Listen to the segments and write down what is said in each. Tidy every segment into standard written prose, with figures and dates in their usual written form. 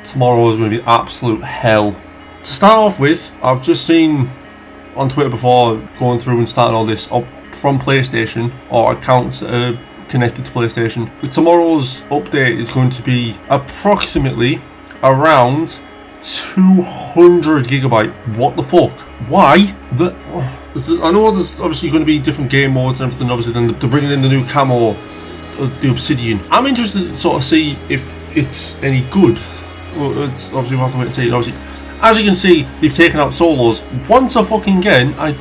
tomorrow is going to be absolute hell. To start off with, I've just seen on Twitter before going through and starting all this up from PlayStation or accounts that are connected to PlayStation. Tomorrow's update is going to be approximately around 200 gigabyte. What the fuck? Why? I know there's obviously going to be different game modes and everything. Obviously, then they're bringing in the new camo, the Obsidian. I'm interested to sort of see if it's any good. Well, it's obviously we'll have to wait and see. Obviously, as you can see, they've taken out solos once again. I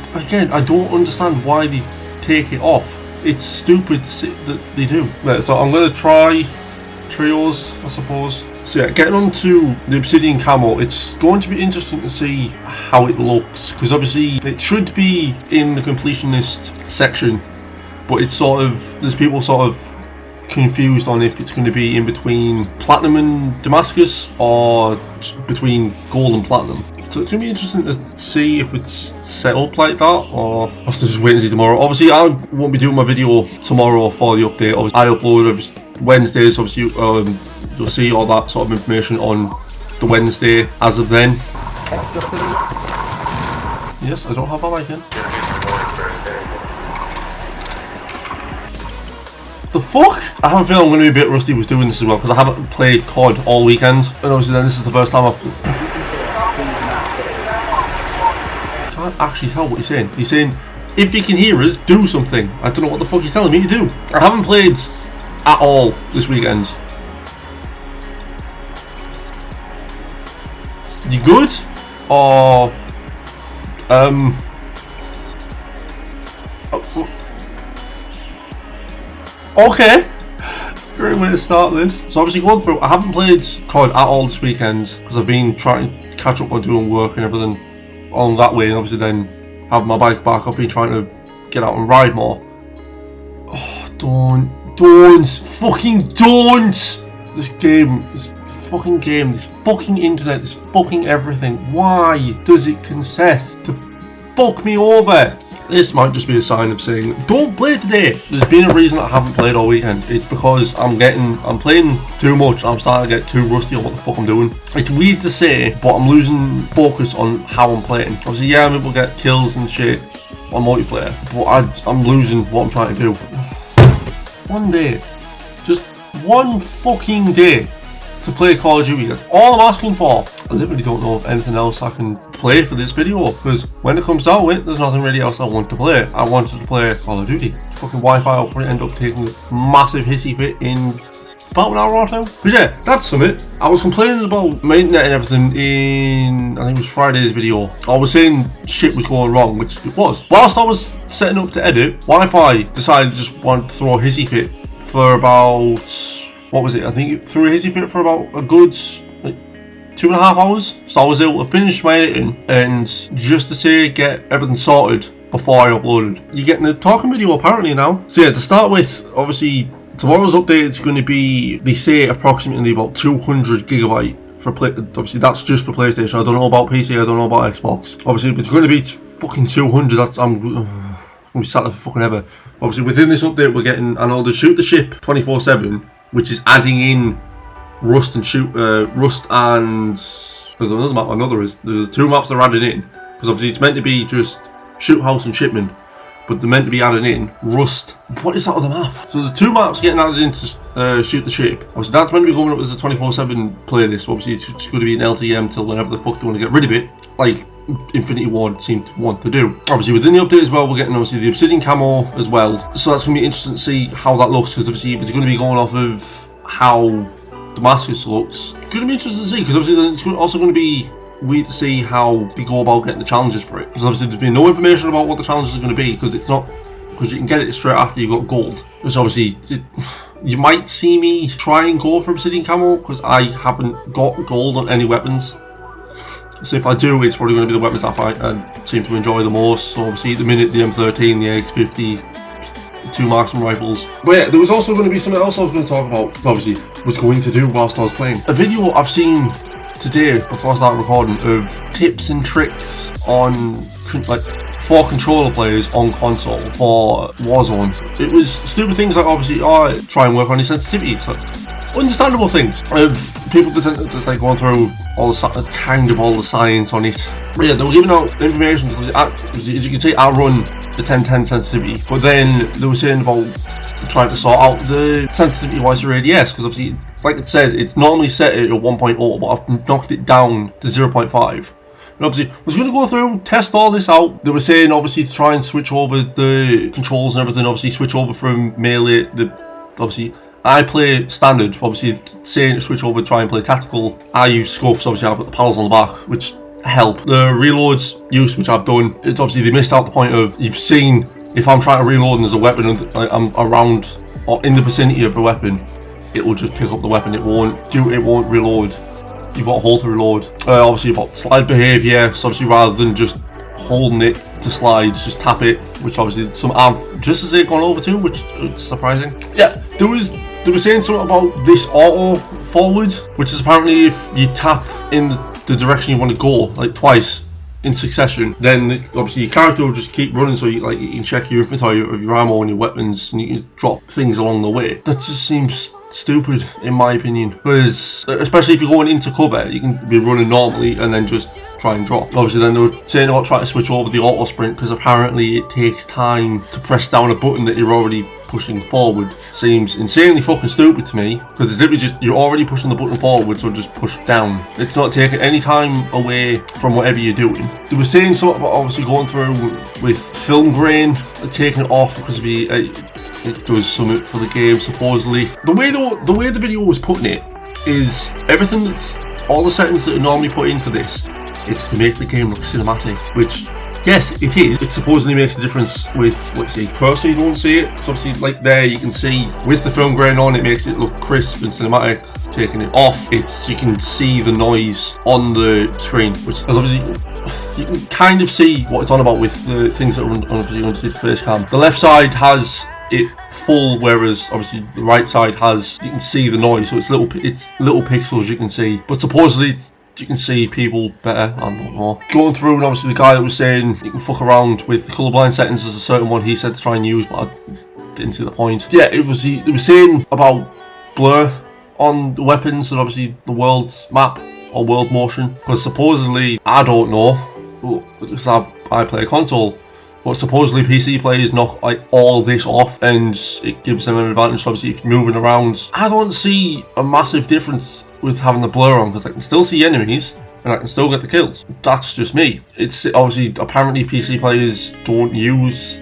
don't understand why they take it off. It's stupid that they do. Right, so I'm going to try trios, I suppose. So yeah, getting on to the Obsidian camo, it's going to be interesting to see how it looks, because obviously it should be in the completionist section, but it's sort of, there's people sort of confused on if it's going to be in between Platinum and Damascus or between Gold and Platinum. So it's going to be interesting to see if it's set up like that, or I'll have to just wait and see tomorrow. Obviously I won't be doing my video tomorrow for the update. Obviously, I upload Wednesdays, obviously you'll see all that sort of information on the Wednesday as of then. Yes, I don't have my mic in. The fuck? I have a feeling I'm going to be a bit rusty with doing this as well, because I haven't played COD all weekend, and obviously then this is the first time I've... I can't actually tell what he's saying. He's saying, if you can hear us, do something. I don't know what the fuck he's telling me to do. I haven't played at all this weekend. You good? Or... Okay, great way to start this. So obviously going through, I haven't played COD at all this weekend because I've been trying to catch up on doing work and everything on that way, and obviously then have my bike back. I've been trying to get out and ride more. Oh, don't, fucking don't! This fucking game, this fucking internet, this fucking everything. Why does it consist to fuck me over? This might just be a sign of saying, don't play today. There's been a reason I haven't played all weekend. It's because I'm playing too much. I'm starting to get too rusty on what the fuck I'm doing. It's weird to say, but I'm losing focus on how I'm playing. Obviously, yeah, I'm able to get kills and shit on multiplayer, but I'm losing what I'm trying to do. One day, just one fucking day to play Call of Duty. That's all I'm asking for. I literally don't know of anything else I can play for this video, because when it comes down to it, there's nothing really else I want to play. I wanted to play Call of Duty. Fucking Wi-Fi will probably end up taking a massive hissy fit in about an hour or two. But yeah, that's summit. I was complaining about my internet and everything in, I think it was Friday's video. I was saying shit was going wrong, which it was. Whilst I was setting up to edit, Wi-Fi decided to just want to throw a hissy fit for about, what was it? I think it threw a hissy fit for about a good 2.5 hours. So I was able to finish my editing and just to say get everything sorted before I uploaded. You're getting a talking video apparently now. So yeah, to start with, obviously tomorrow's update is going to be, they say approximately about 200 gigabyte for obviously that's just for PlayStation. I don't know about PC, I don't know about Xbox. Obviously if it's going to be fucking 200, that's I'm going to be sat there for fucking ever. Obviously within this update we're getting, I know, the shoot the ship 24/7, which is adding in Rust and Rust and there's another map. There's two maps they're adding in, because obviously it's meant to be just Shoot House and Shipment, but they're meant to be adding in Rust. What is that other map? So there's two maps getting added into Shoot the Ship. Obviously that's meant to be going up as a 24/7 playlist. Obviously it's just going to be an LTM till whenever the fuck they want to get rid of it, like Infinity Ward seemed to want to do. Obviously within the update as well, we're getting obviously the Obsidian camo as well. So that's going to be interesting to see how that looks, because obviously if it's going to be going off of how Damascus looks, going to be interesting to see, because obviously then it's also going to be weird to see how they go about getting the challenges for it, because obviously there's been no information about what the challenges are going to be, because it's not, because you can get it straight after you got gold. So obviously you might see me try and go for Obsidian camo, because I haven't got gold on any weapons. So if I do, it's probably going to be the weapons I find and seem to enjoy the most. So obviously at the minute, the M13, the X50, the two marksman rifles. But yeah, there was also going to be something else I was going to talk about, obviously was going to do whilst I was playing. A video I've seen today before I started recording of tips and tricks on like for controller players on console for Warzone. It was stupid things like obviously try and work on your sensitivity. So understandable things of people that like going through all the kind of all the science on it. But yeah, they were giving out information because as you can see, I run the 1010 sensitivity, but then they were saying about trying to sort out the sensitivity wise for ADS, because obviously, like it says, it's normally set at 1.0, but I've knocked it down to 0.5. And obviously, I was going to go through, test all this out. They were saying, obviously, to try and switch over the controls and everything, obviously, switch over from melee, obviously, I play standard, obviously, saying to switch over, try and play tactical. I use scuffs, obviously, I've got the paddles on the back, which help. The reloads use, which I've done, it's obviously, they missed out the point of, you've seen, if I'm trying to reload and there's a weapon and I'm around or in the vicinity of the weapon, it will just pick up the weapon, it won't reload. You've got to hold to reload. Obviously you've got slide behaviour, so obviously rather than just holding it to slides, just tap it, which obviously some have just as they've gone over to, which is surprising. Yeah, they were saying something about this auto forward, which is apparently if you tap in the direction you want to go, like twice in succession, then obviously your character will just keep running, so you can check your inventory of your ammo and your weapons, and you can drop things along the way. That just seems stupid in my opinion, because especially if you're going into cover, you can be running normally and then just try and drop. Obviously then they were saying about trying to switch over the auto sprint, because apparently it takes time to press down a button that you're already pushing forward. Seems insanely fucking stupid to me, because it's literally just, you're already pushing the button forward, so just push down. It's not taking any time away from whatever you're doing. They were saying something about obviously going through with film grain, taking it off because of it does something for the game supposedly. The way the video was putting it is everything that's all the settings that are normally put in for this, it's to make the game look cinematic, which yes, it is. It supposedly makes a difference with, let's see, personally you don't see it. So obviously, like there, you can see with the film grain on, it makes it look crisp and cinematic. Taking it off, you can see the noise on the screen, which is obviously, you can kind of see what it's on about with the things that are obviously under the face cam. The left side has it full, whereas obviously the right side has, you can see the noise, so it's little pixels you can see. But supposedly, you can see people better, I don't know. Going through, and obviously the guy that was saying you can fuck around with the colourblind settings, there's a certain one he said to try and use, but I didn't see the point. Yeah, it was saying about blur on the weapons and obviously the world's map or world motion, because supposedly, I don't know, because I play a console, but supposedly PC players knock like all this off and it gives them an advantage. Obviously if you're moving around, I don't see a massive difference with having the blur on, because I can still see enemies and I can still get the kills. That's just me. It's obviously, apparently PC players don't use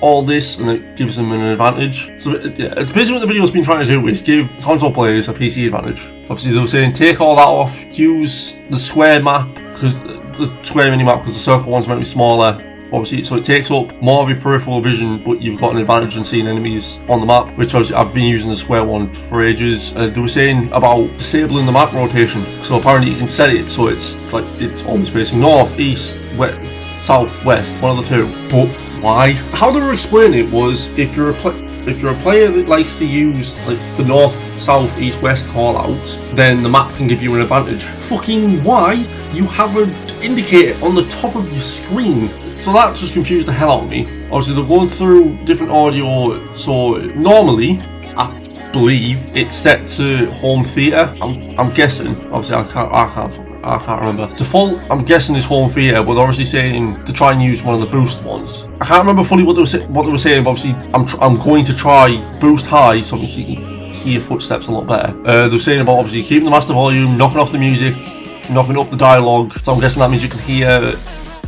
all this and it gives them an advantage. So yeah, basically what the video's been trying to do is give console players a PC advantage. Obviously they were saying take all that off, use the square map, because the square mini map, because the circle one's meant to be smaller. Obviously, so it takes up more of your peripheral vision, but you've got an advantage in seeing enemies on the map, which obviously I've been using the square one for ages. They were saying about disabling the map rotation, so apparently you can set it so it's like it's always facing north, east, west, south, west, one of the two. But why? How they were explaining it was if you're a player that likes to use like the north, south, east, west call outs, then the map can give you an advantage. Fucking why? You have an indicator on the top of your screen. So that just confused the hell out of me. Obviously they're going through different audio, so normally, I believe, it's set to home theatre. I'm guessing, obviously I can't remember. Default, I'm guessing is home theatre, but they're obviously saying to try and use one of the boost ones. I can't remember fully what they were saying, but obviously I'm going to try boost high, so obviously you can hear footsteps a lot better. They're saying about obviously keeping the master volume, knocking off the music, knocking up the dialogue, so I'm guessing that means you can hear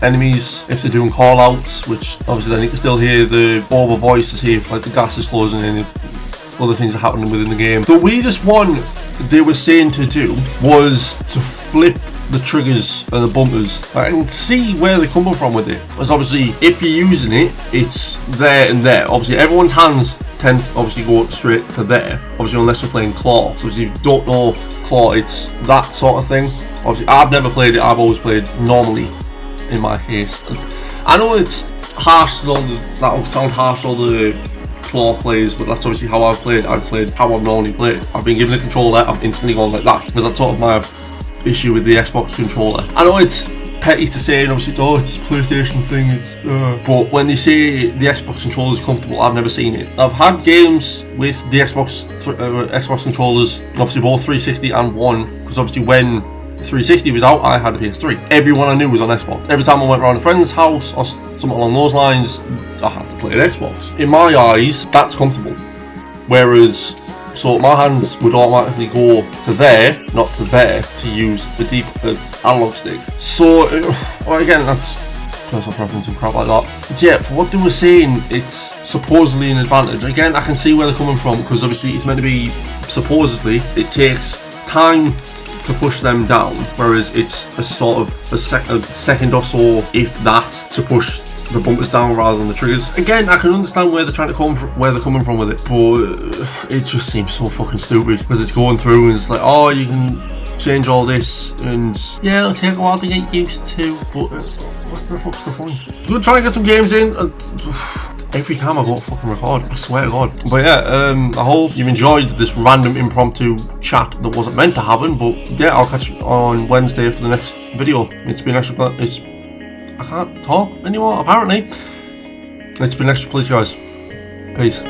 enemies if they're doing call outs, which obviously then you can still hear the audible voice to see if like the gas is closing in, if other things are happening within the game. The weirdest one they were saying to do was to flip the triggers and the bumpers. I can see where they're coming from with it, because obviously if you're using it, it's there and there. Obviously everyone's hands tend to obviously go straight to there, obviously unless you're playing claw. So if you don't know claw, it's that sort of thing. Obviously I've never played it, I've always played normally in my case. I know it's harsh to all that'll sound harsh to all the claw players, but that's obviously how I've played. I've played how I've normally played. I've been given a controller, I've instantly gone like that, because that's sort of my issue with the Xbox controller. I know it's petty to say, and obviously it's a PlayStation thing, but when they say the Xbox controller is comfortable, I've never seen it. I've had games with the Xbox controllers, obviously both 360 and One, because obviously when 360 was out, I had a PS3. Everyone I knew was on Xbox. Every time I went around a friend's house or something along those lines, I had to play an Xbox. In my eyes, that's comfortable. Whereas, so my hands would automatically go to there, not to there, to use the deep analog stick. So, well, again, that's personal preference and crap like that. Yeah, for what they were saying, it's supposedly an advantage. Again, I can see where they're coming from, because obviously it's meant to be, supposedly, it takes time to push them down, whereas it's a sort of a second or so, if that, to push the bumpers down rather than the triggers. Again, I can understand where they're trying to come from, where they're coming from with it, but it just seems so fucking stupid, because it's going through and it's like, oh, you can change all this, and yeah, it'll take a while to get used to, but what the fuck's the point? I'm gonna try and get some games in, and every time I go to fucking record, I swear to God. But yeah, I hope you enjoyed this random impromptu chat that wasn't meant to happen, but yeah, I'll catch you on Wednesday for the next video. It's been I can't talk anymore, apparently. It's been Extrapolice, guys. Peace.